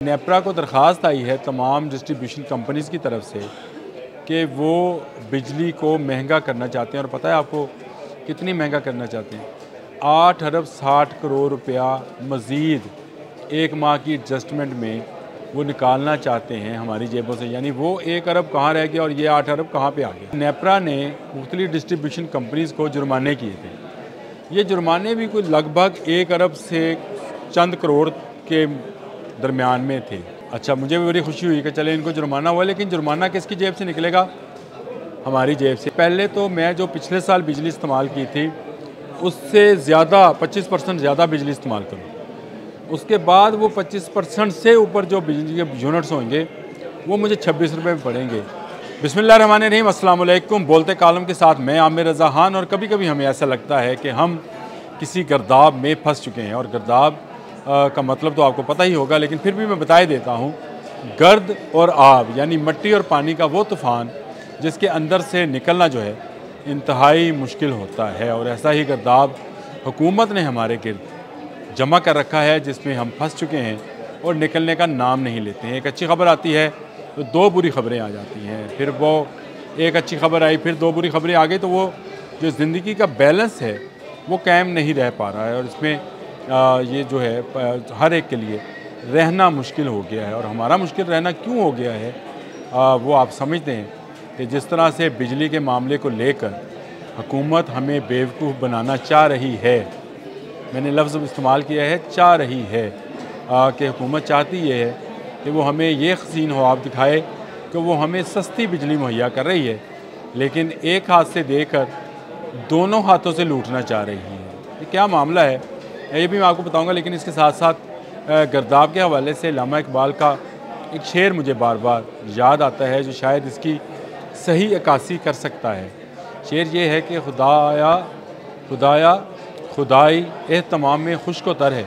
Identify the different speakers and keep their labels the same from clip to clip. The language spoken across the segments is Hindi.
Speaker 1: नेपरा को दरख्वास्त आई है तमाम डिस्ट्रीब्यूशन कंपनीज़ की तरफ से कि वो बिजली को महंगा करना चाहते हैं। और पता है आपको कितनी महंगा करना चाहते हैं? 8 अरब 60 करोड़ रुपया मज़ीद एक माह की एडजस्टमेंट में वो निकालना चाहते हैं हमारी जेबों से। यानी वो 1 अरब कहाँ रह गया और ये 8 अरब कहाँ पे आ गया। नेपरा ने मुख्तलिफ डिस्ट्रीब्यूशन कंपनीज़ को जुर्माने किए थे। ये जुर्माने भी कोई लगभग 1 अरब से चंद करोड़ के दरमियान में थे। अच्छा, मुझे भी बड़ी खुशी हुई कि चले इनको जुर्माना हुआ, लेकिन जुर्माना किसकी जेब से निकलेगा? हमारी जेब से। पहले तो मैं जो पिछले साल बिजली इस्तेमाल की थी उससे ज़्यादा 25% ज़्यादा बिजली इस्तेमाल करूँ। उसके बाद वो 25% से ऊपर जो बिजली के यूनिट्स होंगे वो मुझे 26 रुपये में पड़ेंगे। बिस्मिल्लाहिर्रहमानिर्रहीम, अस्सलाम वालेकुम। बोलते कालम के साथ मैं आमिर रज़ा खान। और कभी कभी हमें ऐसा लगता है कि हम किसी गर्दाब में फंस चुके हैं। और गर्दाब का मतलब तो आपको पता ही होगा, लेकिन फिर भी मैं बता देता हूँ। गर्द और आब यानी मिट्टी और पानी का वो तूफ़ान जिसके अंदर से निकलना जो है इंतहाई मुश्किल होता है। और ऐसा ही गर्दाब हुकूमत ने हमारे गिर्द जमा कर रखा है, जिसमें हम फंस चुके हैं और निकलने का नाम नहीं लेते हैं। एक अच्छी खबर आती है तो 2 बुरी खबरें आ जाती हैं, फिर वो एक अच्छी खबर आई, फिर 2 बुरी खबरें आ गई, तो वो जो ज़िंदगी का बैलेंस है वो कायम नहीं रह पा रहा है। और इसमें ये जो है हर एक के लिए रहना मुश्किल हो गया है। और हमारा मुश्किल रहना क्यों हो गया है वो आप समझते हैं कि जिस तरह से बिजली के मामले को लेकर हुकूमत हमें बेवकूफ़ बनाना चाह रही है। मैंने लफ्ज़ इस्तेमाल किया है, चाह रही है, कि हुकूमत चाहती ये है कि वो हमें ये हसीन ख्वाब दिखाए कि वो हमें सस्ती बिजली मुहैया कर रही है, लेकिन एक हाथ से देकर दोनों हाथों से लूटना चाह रही है। ये क्या मामला है ये भी मैं आपको बताऊंगा, लेकिन इसके साथ साथ गर्दाब के हवाले से अल्लामा इकबाल का एक शेर मुझे बार बार याद आता है, जो शायद इसकी सही अक्कासी कर सकता है। शेर ये है कि खुदाया खुदाया खुदाई एहतमाम में खुश्क तर है,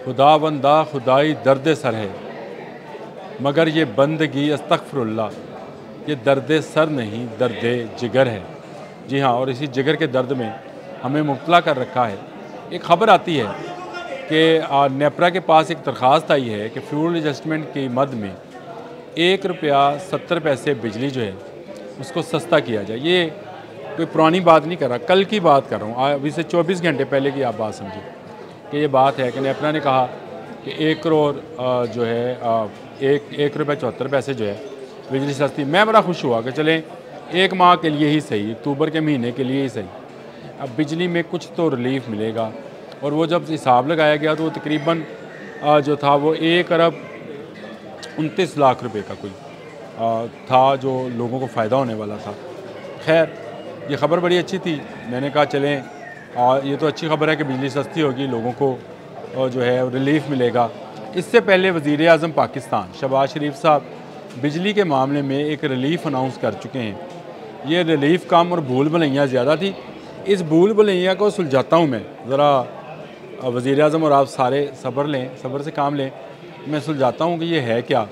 Speaker 1: खुदा बंदा खुदाई दर्द सर है, मगर ये बंदगी अस्तगफिरुल्लाह, ये दर्द सर नहीं दर्द जिगर है। जी हाँ, और इसी जिगर के दर्द में हमें मुब्तला कर रखा है। एक ख़बर आती है कि नेपरा के पास एक दरख्वास्त आई है कि फ्यूल एडजस्टमेंट की मद में 1 रुपया 70 पैसे बिजली जो है उसको सस्ता किया जाए। ये कोई पुरानी बात नहीं कर रहा, कल की बात कर रहा हूँ। अभी से 24 घंटे पहले की आप बात समझिए कि ये बात है कि नेपरा ने कहा कि 1 करोड़ जो है 1 रुपया 74 पैसे जो है बिजली सस्ती। मैं बड़ा खुश हुआ कि चलें एक माह के लिए ही सही, अक्टूबर के महीने के लिए ही सही, अब बिजली में कुछ तो रिलीफ मिलेगा। और वो जब हिसाब लगाया गया तो वो तकरीबन जो था वो 1 अरब 29 लाख रुपए का कोई था जो लोगों को फ़ायदा होने वाला था। खैर, ये ख़बर बड़ी अच्छी थी। मैंने कहा चलें ये तो अच्छी खबर है कि बिजली सस्ती होगी, लोगों को जो है रिलीफ मिलेगा। इससे पहले वज़ीर आज़म पाकिस्तान शहबाज शरीफ साहब बिजली के मामले में एक रिलीफ अनाउंस कर चुके हैं। ये रिलीफ कम और भूल भुलैया ज़्यादा थी। इस भूल भुलैया को सुलझाता हूँ मैं, ज़रा वज़ीर आज़म और आप सारे सब्र लें, सब्र से काम लें। मैं सुलझाता हूँ कि ये है क्या।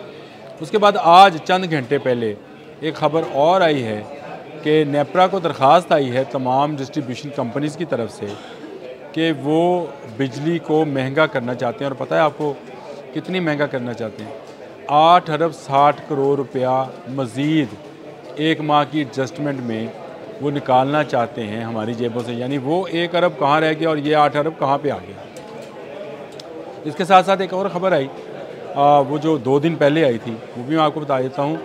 Speaker 1: उसके बाद आज चंद घंटे पहले एक ख़बर और आई है कि नेपरा को दरख्वास्त आई है तमाम डिस्ट्रीब्यूशन कंपनीज़ की तरफ से कि वो बिजली को महंगा करना चाहते हैं। और पता है आपको कितनी महंगा करना चाहते हैं? 8 अरब 60 करोड़ रुपया मज़ीद एक माह की एडजस्टमेंट में वो निकालना चाहते हैं हमारी जेबों से। यानी वो 1 अरब कहाँ रह गया और ये 8 अरब कहाँ पे आ गया। इसके साथ साथ एक और ख़बर आई, वो जो 2 दिन पहले आई थी, वो भी मैं आपको बता देता हूँ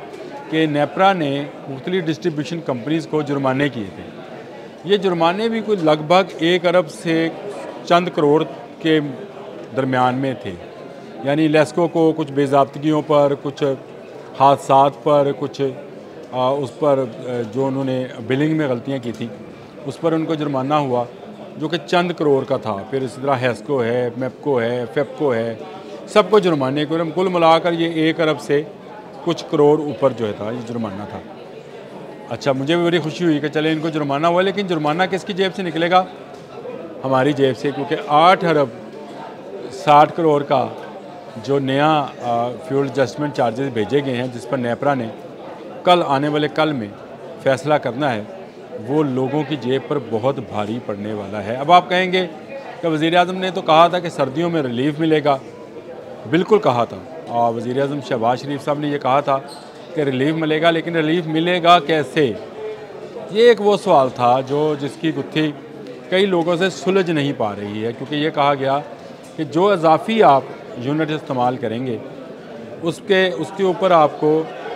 Speaker 1: कि नेपरा ने मुख्तलिफ डिस्ट्रीब्यूशन कंपनीज़ को जुर्माने किए थे। ये जुर्माने भी कोई लगभग 1 अरब से चंद करोड़ के दरमियान में थे। यानी लेस्को को कुछ बेज़ाब्तगियों पर, कुछ हादसात पर, कुछ उस पर जो उन्होंने बिलिंग में गलतियां की थी उस पर उनको जुर्माना हुआ जो कि चंद करोड़ का था। फिर इसी तरह हेस्को है, मेपको है, फेपको है, सबको जुर्माने को कुल मिलाकर ये 1 अरब से कुछ करोड़ ऊपर जो है था ये जुर्माना था। अच्छा, मुझे भी बड़ी खुशी हुई कि चले इनको जुर्माना हुआ, लेकिन जुर्माना किसकी जेब से निकलेगा? हमारी जेब से, क्योंकि 8 अरब 60 करोड़ का जो नया फ्यूल एडजस्टमेंट चार्जेस भेजे गए हैं, जिस पर नेपरा ने कल आने वाले कल में फ़ैसला करना है, वो लोगों की जेब पर बहुत भारी पड़ने वाला है। अब आप कहेंगे कि वज़ीर आज़म ने तो कहा था कि सर्दियों में रिलीफ मिलेगा, बिल्कुल कहा था, और वज़ीर-ए-आज़म शहबाज शरीफ साहब ने ये कहा था कि रिलीफ मिलेगा, लेकिन रिलीफ मिलेगा कैसे? ये एक वो सवाल था जिसकी गुत्थी कई लोगों से सुलझ नहीं पा रही है, क्योंकि ये कहा गया कि जो इजाफ़ी आप यूनिट इस्तेमाल करेंगे उसके ऊपर आपको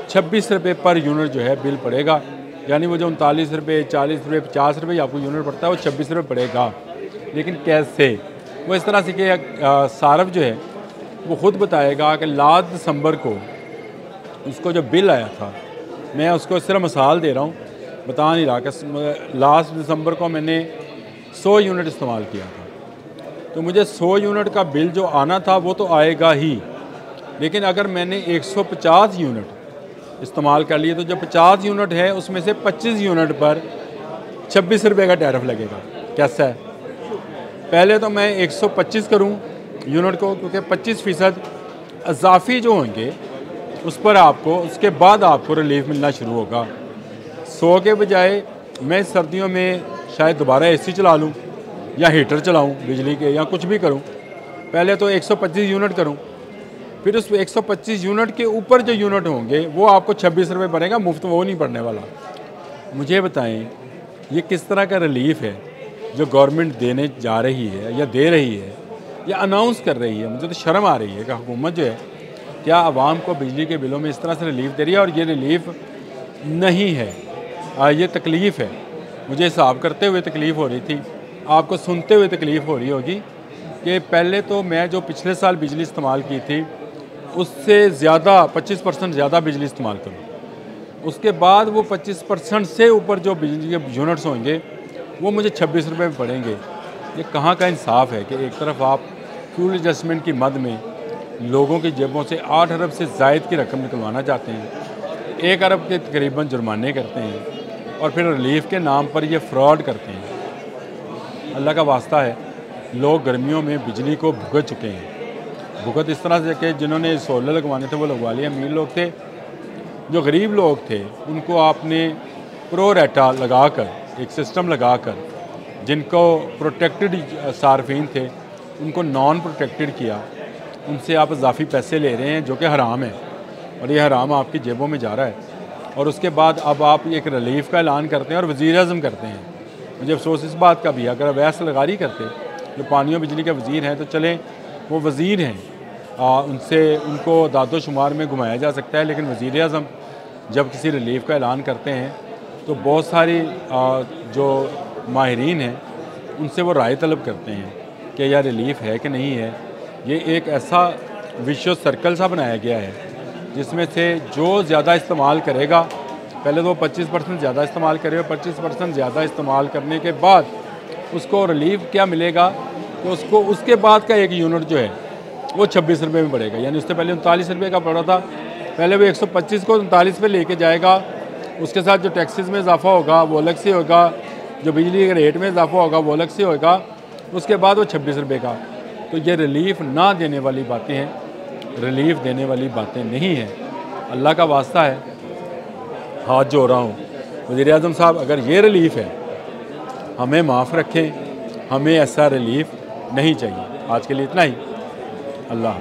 Speaker 1: 26 रुपये पर यूनिट जो है बिल पड़ेगा, यानी वो जो 39 रुपये, 40 रुपये, 50 रुपये आपको यूनिट पड़ता है वो 26 रुपये पड़ेगा। लेकिन कैसे? वो इस तरह से कि सारफ जो है वो ख़ुद बताएगा कि लास्ट दिसंबर को उसको जो बिल आया था, मैं उसको सिर्फ मिसाल दे रहा हूँ, बता नहीं रहा कि लास्ट दिसंबर को मैंने 100 यूनिट इस्तेमाल किया था, तो मुझे 100 यूनिट का बिल जो आना था वो तो आएगा ही, लेकिन अगर मैंने 150 यूनिट इस्तेमाल कर लिए तो जो 50 यूनिट है उसमें से 25 यूनिट पर 26 रुपये का टैरिफ लगेगा। कैसा है? पहले तो मैं 125 करूं यूनिट को, क्योंकि 25% इजाफी जो होंगे उस पर आपको उसके बाद आपको रिलीफ मिलना शुरू होगा। 100 के बजाय मैं सर्दियों में शायद दोबारा एसी चला लूँ या हीटर चलाऊँ बिजली के, या कुछ भी करूँ। पहले तो 125 यूनिट करूँ, फिर उस 125 यूनिट के ऊपर जो यूनिट होंगे वो आपको 26 रुपये पड़ेगा, मुफ्त वो नहीं पड़ने वाला। मुझे बताएं ये किस तरह का रिलीफ है जो गवर्नमेंट देने जा रही है या दे रही है या अनाउंस कर रही है? मुझे तो शर्म आ रही है कि हुकूमत जो है क्या आवाम को बिजली के बिलों में इस तरह से रिलीफ दे रही है, और ये रिलीफ नहीं है, ये तकलीफ़ है। मुझे हिसाब करते हुए तकलीफ़ हो रही थी, आपको सुनते हुए तकलीफ़ हो रही होगी कि पहले तो मैं जो पिछले साल बिजली इस्तेमाल की थी उससे ज़्यादा 25% ज़्यादा बिजली इस्तेमाल करूँ, उसके बाद वो 25% से ऊपर जो बिजली के यूनिट्स होंगे वो मुझे 26 रुपये में पड़ेंगे। ये कहाँ का इंसाफ है कि एक तरफ आप फ्यूल एडजस्टमेंट की मद में लोगों की जेबों से 8 अरब से ज़ायद की रकम निकलवाना चाहते हैं, 1 अरब के तकरीबन जुर्माने करते हैं, और फिर रिलीफ के नाम पर ये फ्रॉड करते हैं। अल्लाह का वास्ता है, लोग गर्मियों में बिजली को भुगत चुके हैं। भुगत इस तरह से कि जिन्होंने सोलर लगवाने थे वो लगवा लिए, अमीर लोग थे। जो गरीब लोग थे उनको आपने प्रो रेटा लगा कर, एक सिस्टम लगा कर, जिनको प्रोटेक्टेड सार्फिन थे उनको नॉन प्रोटेक्टेड किया, उनसे आप इजाफी पैसे ले रहे हैं जो कि हराम है, और ये हराम आपकी जेबों में जा रहा है। और उसके बाद अब आप एक रिलीफ का ऐलान करते हैं और वज़ीर-ए-आज़म करते हैं। मुझे अफसोस इस बात का भी है, अगर अवैस लगारी करते जो पानी और बिजली के वज़ीर हैं तो चलें, वो वज़ीर हैं, उनको दादो शुमार में घुमाया जा सकता है, लेकिन वज़ीर-ए-आज़म जब किसी रिलीफ का ऐलान करते हैं तो बहुत सारी जो माहिरीन हैं उनसे वो राय तलब करते हैं कि यह रिलीफ है कि नहीं है। ये एक ऐसा विशेष सर्कल सा बनाया गया है जिसमें से जो ज़्यादा इस्तेमाल करेगा, पहले तो 25% ज़्यादा इस्तेमाल करेगा, 25% ज़्यादा इस्तेमाल करने के बाद उसको रिलीफ क्या मिलेगा तो उसको उसके बाद का एक यूनिट जो है वो 26 रुपये में पड़ेगा। यानी उससे पहले 39 रुपये का पड़ा था, पहले वो 125 को 39 पे लेके जाएगा, उसके साथ जो टैक्सेस में इजाफा होगा वो अलग से होगा, जो बिजली के रेट में इजाफा होगा वो अलग से होगा, उसके बाद वो 26 रुपये का। तो ये रिलीफ ना देने वाली बातें हैं, रिलीफ देने वाली बातें नहीं हैं। अल्लाह का वास्ता है, हाथ जोड़ रहा हूँ, वज़ीर-ए-आज़म साहब अगर ये रिलीफ है हमें माफ़ रखें, हमें ऐसा रिलीफ नहीं चाहिए। आज के लिए इतना ही। अल्लाह।